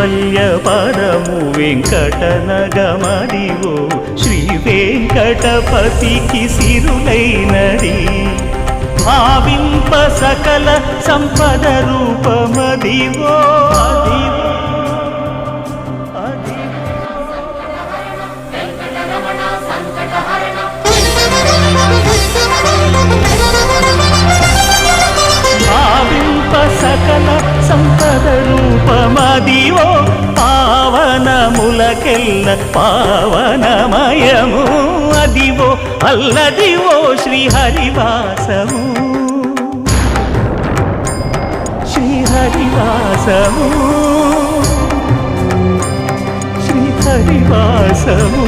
కైవల్య పరము వెంకటనగమదివో శ్రీ వెంకటపతికి సిరులైనది భావింప సకల సంపద రూపమదివో భావింప సకల సంపద రూపమదివో పావనములకెల్ల పావనమయము అదివో అల్లదివో శ్రీహరివాసము శ్రీహరివాసము శ్రీహరివాసము